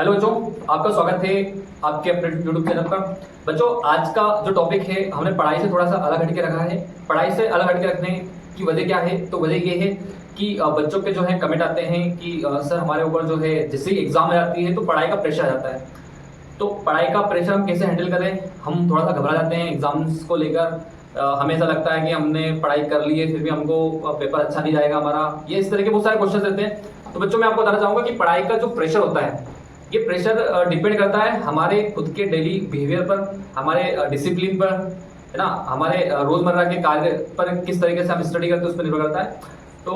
Hello बच्चों, आपका स्वागत है आपके अपने यूट्यूब चैनल पर। बच्चों, आज का जो टॉपिक है हमने पढ़ाई से थोड़ा सा अलग हटके रखा है। पढ़ाई से अलग हटके रखने की वजह क्या है? तो वजह ये है कि बच्चों के जो है कमेंट आते हैं कि सर हमारे ऊपर जो है जैसे ही एग्जाम आ जाती है तो पढ़ाई का प्रेशर आ जाता है। तो पढ़ाई का प्रेशर हम कैसे हैंडल करें? हम थोड़ा सा घबरा जाते हैं एग्जाम्स को लेकर। हमें ऐसा लगता है कि हमने पढ़ाई कर ली है फिर भी हमको पेपर अच्छा नहीं जाएगा हमारा। ये इस तरह के बहुत सारे क्वेश्चन रहते हैं। तो बच्चों, मैं आपको बताना चाहूंगा कि पढ़ाई का जो प्रेशर होता है, ये प्रेशर डिपेंड करता है हमारे खुद के डेली बिहेवियर पर, हमारे डिसिप्लिन पर, है ना, हमारे रोजमर्रा के कार्य पर, किस तरीके से हम स्टडी करते हैं उस पर निर्भर करता है। तो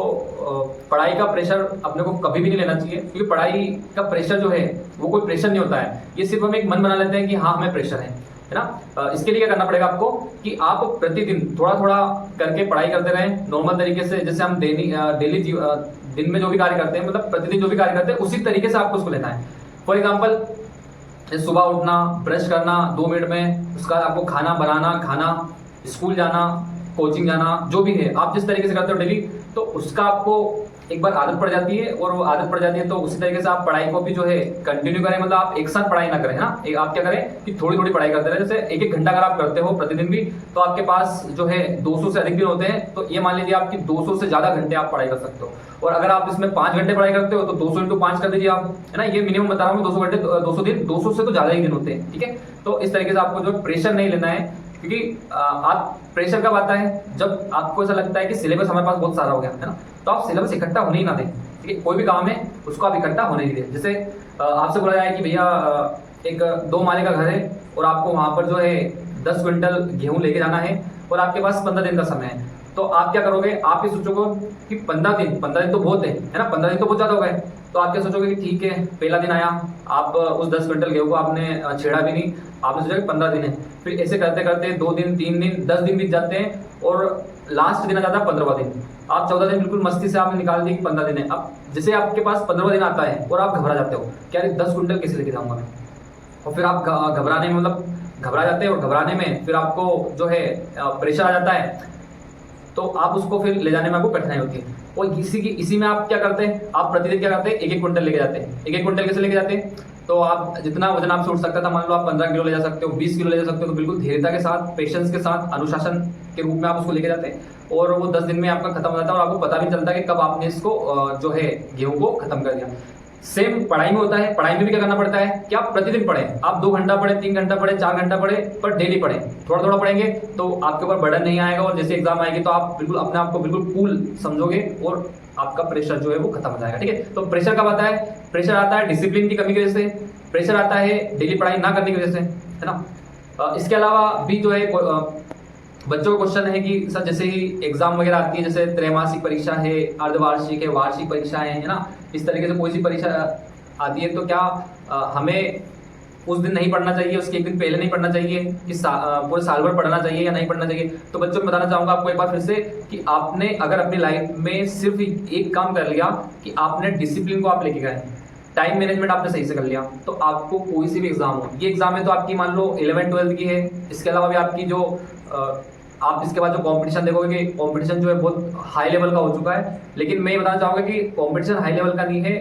पढ़ाई का प्रेशर अपने को कभी भी नहीं लेना चाहिए, क्योंकि पढ़ाई का प्रेशर जो है वो कोई प्रेशर नहीं होता है। ये सिर्फ हम एक मन बना लेते हैं कि हाँ हमें प्रेशर है ना। इसके लिए क्या करना पड़ेगा आपको कि आप प्रतिदिन थोड़ा थोड़ा करके पढ़ाई करते रहें नॉर्मल तरीके से। जैसे हम डेली दिन में जो भी कार्य करते हैं, मतलब प्रतिदिन जो भी कार्य करते हैं उसी तरीके से आपको उसको लेना है। फॉर एग्जाम्पल, सुबह उठना, ब्रश करना 2 मिनट में, उसका आपको खाना बनाना, खाना, स्कूल जाना, कोचिंग जाना, जो भी है आप जिस तरीके से करते हो डेली, तो उसका आपको एक बार आदत पड़ जाती है। और वो आदत पड़ जाती है तो उसी तरीके से आप पढ़ाई को भी जो है कंटिन्यू करें। मतलब आप एक साथ पढ़ाई ना करें, ना आप क्या करें कि थोड़ी थोड़ी पढ़ाई करते रहे। जैसे एक घंटा अगर आप करते हो प्रतिदिन भी, तो आपके पास जो है 200 से अधिक दिन होते हैं। तो ये मान लीजिए आपकी 200 से ज्यादा घंटे आप पढ़ाई कर सकते हो। और अगर आप इसमें 5 घंटे पढ़ाई करते हो तो 200 इंटू 5 कर दीजिए आप, है ना। ये मिनिमम बता रहा हूँ, 200 घंटे, 200 दिन, 200 से तो ज्यादा ही दिन होते हैं, ठीक है। तो इस तरीके से आपको जो प्रेशर नहीं लेना है, क्योंकि आप प्रेशर कब आता है? जब आपको ऐसा लगता है कि सिलेबस हमारे पास बहुत सारा हो गया है ना, तो आप सिलेबस इकट्ठा होने ही ना दें, ठीक है। कोई भी काम है उसको आप इकट्ठा होने ही दें। जैसे आपसे बोला जाए कि भैया एक 2 माले का घर है और आपको वहां पर जो है 10 क्विंटल गेहूं लेके जाना है और आपके पास 15 दिन का समय है। तो आप क्या करोगे? आप ये सोचोगे कि 15 दिन तो बहुत है ना, 15 दिन तो बहुत ज्यादा हो गए। तो आप क्या सोचोगे कि ठीक है, पहला दिन आया, आप उस 10 क्विंटल गेहूं को आपने छेड़ा भी नहीं, आपने सोचा कि 15 दिन है। फिर ऐसे करते करते 2 दिन, 3 दिन, 10 दिन बीत जाते हैं और लास्ट दिन आ जाता है 15वां दिन। आप 14 दिन बिल्कुल मस्ती से आपने निकाल दिए कि 15 दिन है। अब जैसे आपके पास 15वां दिन आता है और आप घबरा जाते हो, क्या 10 क्विंटल कैसे लेके जाऊंगा मैं? और फिर आप घबराने में, मतलब घबरा जाते हैं, और घबराने में फिर आपको जो है प्रेशर आ जाता है। तो आप उसको फिर ले जाने में आपको कठिनाई होती है। और इसी में आप क्या करते हैं? आप प्रतिदिन क्या करते हैं? 1-1 क्विंटल लेके जाते हैं। 1-1 क्विंटल कैसे लेके जाते हैं? तो आप जितना वजन आपसे उठ सकता था, मान लो आप 15 किलो ले जा सकते हो, 20 किलो ले जा सकते हो, तो बिल्कुल धैर्यता के साथ, पेशेंस के साथ, अनुशासन के रूप में आप उसको लेके जाते हैं और वो 10 दिन में आपका खत्म हो जाता है और आपको पता भी चलता है कि कब आपने इसको जो है गेहूं को खत्म कर दिया। सेम पढ़ाई में होता है। पढ़ाई में भी क्या करना पड़ता है कि आप प्रतिदिन पढ़ें। आप 2 घंटा पढ़े, 3 घंटा पढ़े, 4 घंटा पढ़े, पर डेली पढ़ें। थोड़ा थोड़ा पढ़ेंगे तो आपके ऊपर बर्डन नहीं आएगा और जैसे एग्जाम आएगी तो आप बिल्कुल अपने आप को बिल्कुल कूल समझोगे और आपका प्रेशर जो है वो खत्म हो जाएगा, ठीक है। तो प्रेशर कब आता है? प्रेशर आता है डिसिप्लिन की कमी की वजह से, प्रेशर आता है डेली पढ़ाई ना करने की वजह से, है ना। इसके अलावा भी जो है बच्चों का क्वेश्चन है कि सर जैसे ही एग्जाम वगैरह आती है, जैसे त्रैमासिक परीक्षा है, अर्धवार्षिक है, वार्षिक परीक्षाएं है ना, इस तरीके से कोई सी परीक्षा आती है तो क्या हमें उस दिन नहीं पढ़ना चाहिए, उसके एक दिन पहले नहीं पढ़ना चाहिए, कि पूरे साल भर पढ़ना चाहिए या नहीं पढ़ना चाहिए? तो बच्चों को बताना चाहूंगा आपको एक बार फिर से कि आपने अगर अपनी लाइफ में सिर्फ एक काम कर लिया कि आपने डिसिप्लिन को आप लेके गए, टाइम मैनेजमेंट आपने सही से कर लिया, तो आपको कोई सी भी एग्जाम हो, ये एग्जाम है तो आपकी मान लो 11th-12th की है, इसके अलावा भी आपकी जो आप इसके बाद जो कंपटीशन देखोगे कि कंपटीशन जो है बहुत हाई लेवल का हो चुका है। लेकिन मैं ये बताना चाहूंगा कि कंपटीशन हाई लेवल का नहीं है,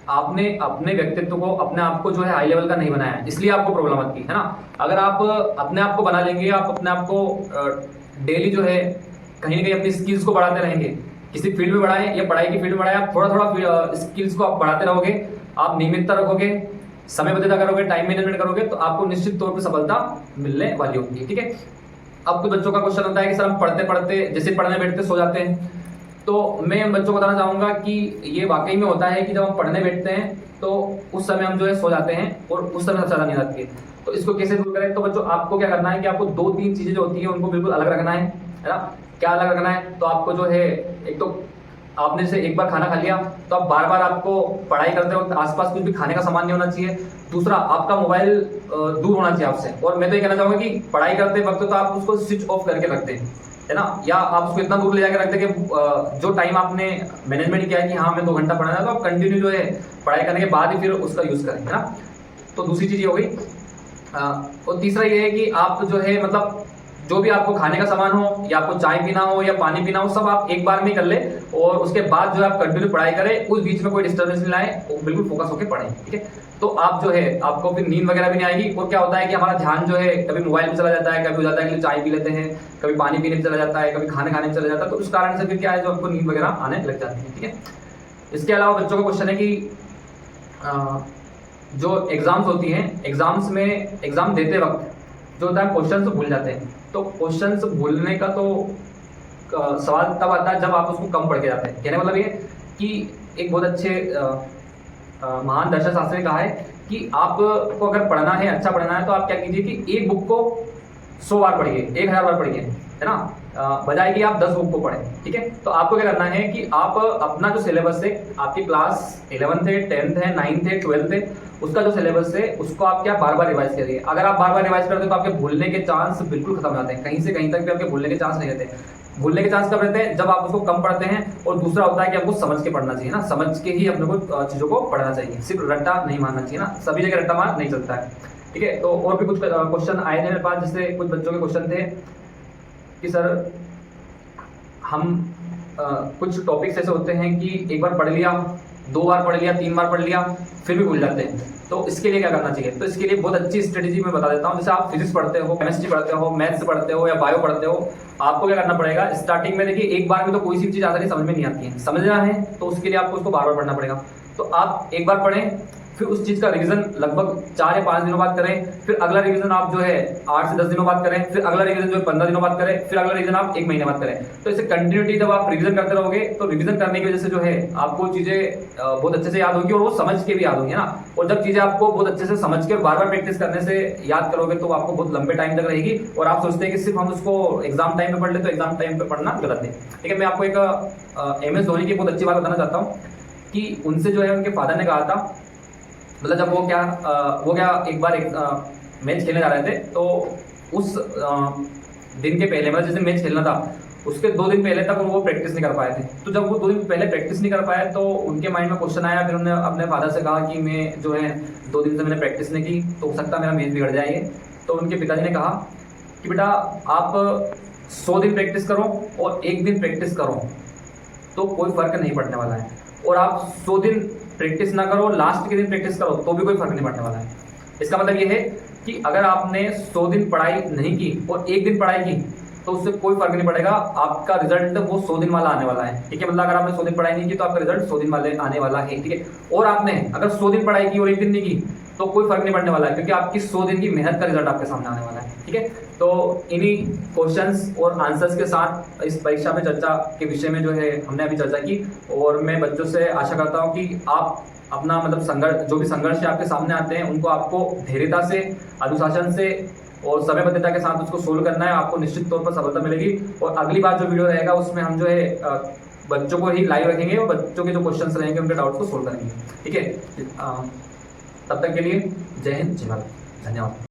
आपने अपने व्यक्तित्व को, अपने आप को जो है हाई लेवल का नहीं बनाया है, इसलिए आपको प्रॉब्लम आती है ना। अगर आप अपने आप को बना लेंगे, आप अपने आप को डेली जो है कहीं ना कहीं अपनी स्किल्स को बढ़ाते रहेंगे, किसी फील्ड में बढ़ाएं या पढ़ाई की फील्ड में बढ़ाएं, आप थोड़ा थोड़ा स्किल्स को आप बढ़ाते रहोगे, आप नियमितता रखोगे, समयबद्धता करोगे, टाइम मैनेजमेंट करोगे, तो आपको निश्चित तौर पर सफलता मिलने वाली होगी, ठीक है। अब कुछ बच्चों का क्वेश्चन होता है कि सर हम पढ़ते पढ़ते जैसे पढ़ने बैठते सो जाते हैं। तो मैं बच्चों को बताना चाहूंगा कि ये वाकई में होता है कि जब हम पढ़ने बैठते हैं तो उस समय हम जो है सो जाते हैं और उस समय सबसे ज्यादा नींद आती है। तो इसको कैसे दूर करें? तो बच्चों आपको क्या करना है कि आपको 2-3 चीजें जो होती है उनको बिल्कुल अलग रखना है ना। क्या अलग रखना है? तो आपको जो है, एक तो आपने जैसे एक बार खाना खा लिया तो आप बार बार आपको पढ़ाई करते वक्त आसपास कुछ भी खाने का सामान नहीं होना चाहिए। दूसरा, आपका मोबाइल दूर होना चाहिए आपसे। और मैं तो ये कहना चाहूंगा कि पढ़ाई करते वक्त तो आप उसको स्विच ऑफ करके रखते हैं, है ना, या आप उसको इतना दूर ले जाकर रखते हैं कि जो टाइम आपने मैनेजमेंट किया है कि हाँ मैं 2 घंटा पढ़ना है, तो आप कंटिन्यू जो है पढ़ाई करने के बाद ही फिर उसका यूज करें, है ना। तो दूसरी चीज ये हो गई। और तीसरा ये है कि आप जो है मतलब जो भी आपको खाने का सामान हो या आपको चाय पीना हो या पानी पीना हो, सब आप एक बार में कर ले और उसके बाद जो है आप कंटिन्यू पढ़ाई करें, उस बीच में कोई डिस्टर्बेंस नहीं लाए, बिल्कुल फोकस होकर पढ़ें, ठीक है। तो आप जो है आपको फिर नींद वगैरह भी नहीं आएगी। और क्या होता है कि हमारा ध्यान जो है कभी मोबाइल पे चला जाता है, कभी हो जाता है कि चाय पी लेते हैं, कभी पानी पीने में चला जाता है, कभी खाने खाने में चला जाता है, तो उस कारण से फिर क्या है जो आपको नींद वगैरह आने लग जाती है, ठीक है। इसके अलावा बच्चों का क्वेश्चन है कि जो एग्जाम्स होती हैं, एग्जाम्स में एग्जाम देते वक्त जो होता है क्वेश्चन भूल जाते हैं। तो क्वेश्चन भूलने का तो सवाल तब आता है जब आप उसको कम पढ़ के जाते हैं। कहने मतलब ये कि एक बहुत अच्छे महान दर्शन शास्त्री ने कहा है कि आपको अगर पढ़ना है, अच्छा पढ़ना है, तो आप क्या कीजिए कि एक बुक को 100 बार पढ़िए, 1000 बार पढ़िए, है ना, बजाय कि आप 10 बुक को पढ़ें, ठीक है। तो आपको क्या करना है कि आप अपना जो सिलेबस है, आपकी क्लास 11th है, 10th है, 9th है, 12th है, उसका जो सिलेबस है उसको आप क्या बार बार रिवाइज करिए। अगर आप बार बार रिवाइज करते हैं तो आपके भूलने के चांस बिल्कुल खत्म हो जाते हैं, कहीं से कहीं तक भी आपके भूलने के चांस नहीं रहते। भूलने के चांस कब रहते हैं? जब आप उसको कम पढ़ते हैं। और दूसरा होता है कि आपको समझ के पढ़ना चाहिए ना, समझ के ही अपने को चीजों को पढ़ना चाहिए, सिर्फ रट्टा नहीं मारना चाहिए ना, सभी जगह रट्टा मार नहीं चलता है, ठीक है। तो और भी कुछ क्वेश्चन आए थे मेरे पास, जैसे कुछ बच्चों के क्वेश्चन थे कि सर हम कुछ टॉपिक्स ऐसे होते हैं कि एक बार पढ़ लिया, 2 बार पढ़ लिया, 3 बार पढ़ लिया, फिर भी भूल जाते हैं, तो इसके लिए क्या करना चाहिए? तो इसके लिए बहुत अच्छी स्ट्रेटेजी मैं बता देता हूँ। जैसे आप फिजिक्स पढ़ते हो, केमिस्ट्री पढ़ते हो, मैथ्स पढ़ते हो या बायो पढ़ते हो, आपको क्या करना पड़ेगा? स्टार्टिंग में देखिए एक बार में तो कोई सी चीज़ आसानी समझ में नहीं आती है, समझना है तो उसके लिए आपको उसको बार बार पढ़ना पड़ेगा। तो आप एक बार पढ़ें, फिर उस चीज़ का रिवीजन लगभग 4 या 5 दिनों बाद करें, फिर अगला रिवीजन आप जो है 8 से 10 दिनों बाद करें, फिर अगला रिवीजन जो है 15 दिनों बाद करें, फिर अगला रिवीजन आप 1 महीने बाद करें। तो इसे कंटिन्यूटी जब आप रिवीजन करते रहोगे तो रिवीजन करने की वजह से जो है आपको चीज़ें बहुत अच्छे से याद होगी और वो समझ के भी याद होंगी ना। और जब चीज़ें आपको बहुत अच्छे से समझ के और बार बार प्रैक्टिस करने से याद करोगे तो आपको बहुत लंबे टाइम तक रहेगी। और आप सोचते हैं कि सिर्फ हम उसको एग्जाम टाइम में पढ़ ले, तो एग्जाम टाइम पे पढ़ना गलत है, ठीक है। मैं आपको एक MS धोनी की बहुत अच्छी बात बताना चाहता हूँ कि उनसे जो है उनके फादर ने कहा था, मतलब जब वो क्या एक बार मैच खेलने जा रहे थे, तो उस दिन के पहले, मतलब जिस दिन मैच खेलना था उसके 2 दिन पहले तक वो प्रैक्टिस नहीं कर पाए थे। तो जब वो 2 दिन पहले प्रैक्टिस नहीं कर पाए तो उनके माइंड में क्वेश्चन आया। फिर उन्होंने अपने फादर से कहा कि मैं जो है 2 दिन से मैंने प्रैक्टिस नहीं की, तो हो सकता है मेरा मैच बिगड़ जाएंगे। तो उनके पिताजी ने कहा कि बेटा आप 100 दिन प्रैक्टिस करो और 1 दिन प्रैक्टिस करो तो कोई फर्क नहीं पड़ने वाला है, और आप 100 दिन प्रैक्टिस ना करो, लास्ट के दिन प्रैक्टिस करो तो भी कोई फर्क नहीं पड़ने वाला है। इसका मतलब ये है कि अगर आपने 100 दिन पढ़ाई नहीं की और 1 दिन पढ़ाई की तो उससे कोई फर्क नहीं पड़ेगा, आपका रिजल्ट वो 100 दिन वाला आने वाला है, ठीक है। मतलब अगर आपने 100 दिन पढ़ाई नहीं की तो आपका रिजल्ट 100 दिन वाले आने वाला है, ठीक है। और आपने अगर 100 दिन पढ़ाई की और 1 दिन नहीं की तो कोई फर्क नहीं पड़ने वाला है, क्योंकि आपकी 100 दिन की मेहनत का रिजल्ट आपके सामने आने वाला है, ठीक है। तो इन्हीं क्वेश्चंस और आंसर्स के साथ इस परीक्षा पे चर्चा के विषय में जो है हमने अभी चर्चा की। और मैं बच्चों से आशा करता हूँ कि आप अपना मतलब संघर्ष, जो भी संघर्ष आपके सामने आते हैं उनको आपको धैर्यता से, अनुशासन से और समयबद्धता के साथ उसको सोल्व करना है, आपको निश्चित तौर पर सफलता मिलेगी। और अगली बार जो वीडियो रहेगा उसमें हम जो है बच्चों को ही लाइव रखेंगे और बच्चों के जो क्वेश्चंस रहेंगे उनके डाउट्स को सोल्व करेंगे, ठीक है। तब तक के लिए जय हिंद, जय भारत, धन्यवाद।